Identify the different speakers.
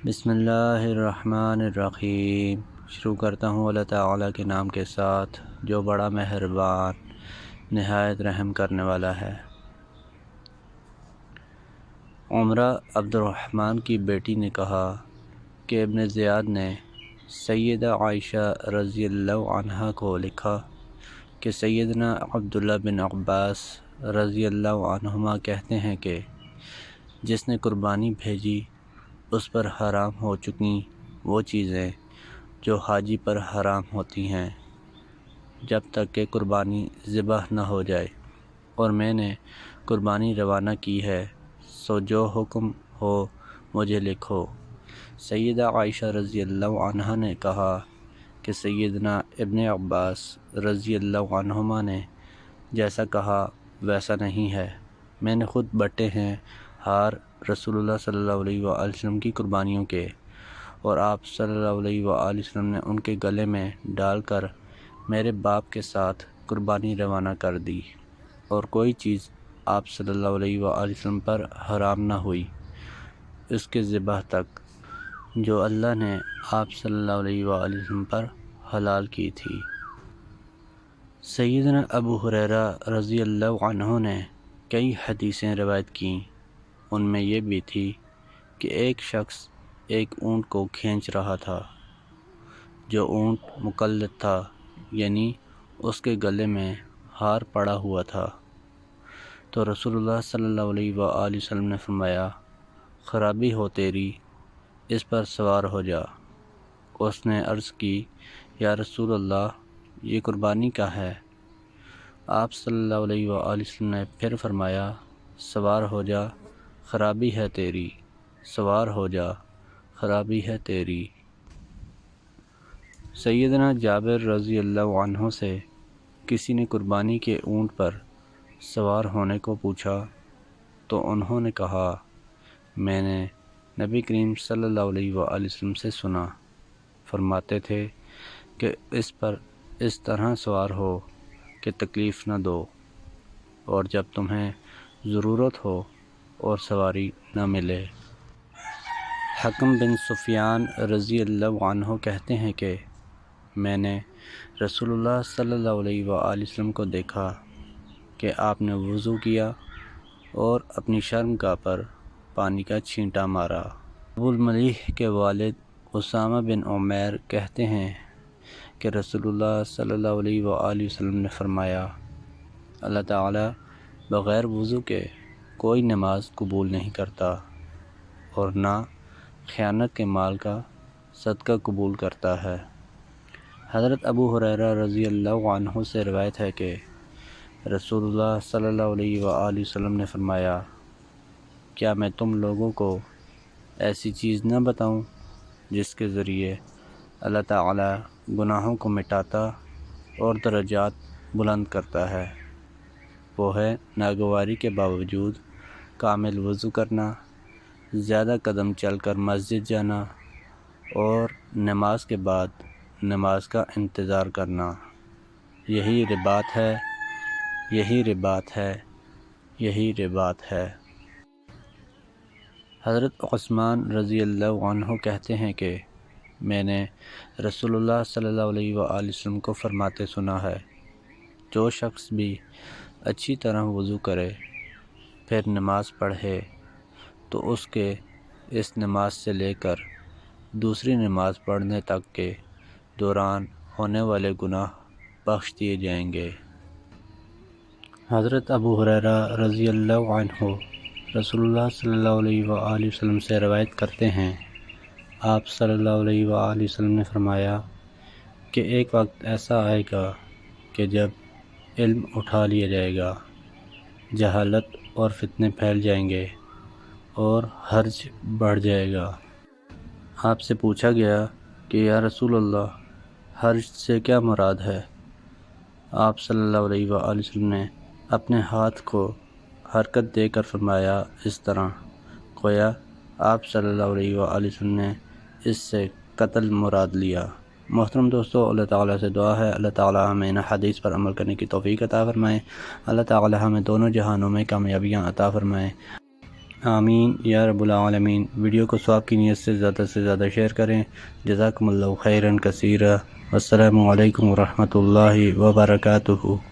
Speaker 1: بسم اللہ الرحمن الرحیم۔ شروع کرتا ہوں اللہ تعالیٰ کے نام کے ساتھ جو بڑا مہربان نہایت رحم کرنے والا ہے۔ عمرہ عبد الرحمن کی بیٹی نے کہا کہ ابن زیاد نے سیدہ عائشہ رضی اللہ عنہا کو لکھا کہ سیدنا عبداللہ بن عباس رضی اللہ عنہما کہتے ہیں کہ جس نے قربانی بھیجی اس پر حرام ہو چکی وہ چیزیں جو حاجی پر حرام ہوتی ہیں جب تک کہ قربانی ذبح نہ ہو جائے، اور میں نے قربانی روانہ کی ہے، سو جو حکم ہو مجھے لکھو۔ سیدہ عائشہ رضی اللہ عنہا نے کہا کہ سیدنا ابن عباس رضی اللہ عنہما نے جیسا کہا ویسا نہیں ہے، میں نے خود بٹے ہیں ہار رسول اللہ صلی اللہ علیہ وآلہ وسلم کی قربانیوں کے، اور آپ صلی اللہ علیہ وآلہ وسلم نے ان کے گلے میں ڈال کر میرے باپ کے ساتھ قربانی روانہ کر دی، اور کوئی چیز آپ صلی اللہ علیہ وآلہ وسلم پر حرام نہ ہوئی اس کے ذبح تک جو اللہ نے آپ صلی اللہ علیہ وآلہ وسلم پر حلال کی تھی۔ سیدنا ابو ہریرہ رضی اللہ عنہ نے کئی حدیثیں روایت کیں، ان میں یہ بھی تھی کہ ایک شخص ایک اونٹ کو کھینچ رہا تھا جو اونٹ مقلد تھا، یعنی اس کے گلے میں ہار پڑا ہوا تھا، تو رسول اللہ صلی اللہ علیہ وآلہ وسلم نے فرمایا خرابی ہو تیری، اس پر سوار ہو جا۔ اس نے عرض کی یا رسول اللہ یہ قربانی کا ہے؟ آپ صلی اللہ علیہ وآلہ وسلم نے پھر فرمایا سوار ہو جا، خرابی ہے تیری، سوار ہو جا، خرابی ہے تیری۔ سیدنا جابر رضی اللہ عنہ سے کسی نے قربانی کے اونٹ پر سوار ہونے کو پوچھا تو انہوں نے کہا میں نے نبی کریم صلی اللہ علیہ وآلہ وسلم سے سنا، فرماتے تھے کہ اس پر اس طرح سوار ہو کہ تکلیف نہ دو، اور جب تمہیں ضرورت ہو اور سواری نہ ملے۔ حکم بن سفیان رضی اللہ عنہ کہتے ہیں کہ میں نے رسول اللہ صلی اللہ علیہ وآلہ وسلم کو دیکھا کہ آپ نے وضو کیا اور اپنی شرمگاہ پر پانی کا چھینٹا مارا۔ ابو الملیح کے والد اسامہ بن عمیر کہتے ہیں کہ رسول اللہ صلی اللہ علیہ وآلہ وسلم نے فرمایا اللہ تعالی بغیر وضو کے کوئی نماز قبول نہیں کرتا، اور نہ خیانت کے مال کا صدقہ قبول کرتا ہے۔ حضرت ابو ہریرہ رضی اللہ عنہ سے روایت ہے کہ رسول اللہ صلی اللہ علیہ وآلہ وسلم نے فرمایا کیا میں تم لوگوں کو ایسی چیز نہ بتاؤں جس کے ذریعے اللہ تعالی گناہوں کو مٹاتا اور درجات بلند کرتا ہے؟ وہ ہے ناگواری کے باوجود کامل وضو کرنا، زیادہ قدم چل کر مسجد جانا، اور نماز کے بعد نماز کا انتظار کرنا۔ یہی رباط ہے، یہی رباط ہے، یہی رباط ہے۔ حضرت عثمان رضی اللہ عنہ کہتے ہیں کہ میں نے رسول اللہ صلی اللہ علیہ وآلہ وسلم کو فرماتے سنا ہے جو شخص بھی اچھی طرح وضو کرے پھر نماز پڑھے تو اس کے اس نماز سے لے کر دوسری نماز پڑھنے تک کے دوران ہونے والے گناہ بخش دیے جائیں گے۔ حضرت ابو ہریرہ رضی اللہ عنہ رسول اللہ صلی اللہ علیہ وآلہ وسلم سے روایت کرتے ہیں آپ صلی اللہ علیہ وآلہ وسلم نے فرمایا کہ ایک وقت ایسا آئے گا کہ جب علم اٹھا لیا جائے گا، جہالت اور فتنے پھیل جائیں گے اور حرج بڑھ جائے گا۔ آپ سے پوچھا گیا کہ یا رسول اللہ حرج سے کیا مراد ہے؟ آپ صلی اللہ علیہ وآلہ وسلم نے اپنے ہاتھ کو حرکت دے کر فرمایا اس طرح گویا آپ صلی اللہ علیہ وآلہ وسلم نے اس سے قتل مراد لیا۔ محترم دوستو، اللہ تعالیٰ سے دعا ہے اللہ تعالیٰ ہمیں ان حدیث پر عمل کرنے کی توفیق عطا فرمائے، اللہ تعالیٰ ہمیں دونوں جہانوں میں کامیابیاں عطا فرمائے۔ آمین یا رب العالمین۔ ویڈیو کو ثواب کی نیت سے زیادہ شیئر کریں۔ جزاکم اللہ خیرا کثیرا۔ السلام علیکم ورحمۃ اللہ وبرکاتہ۔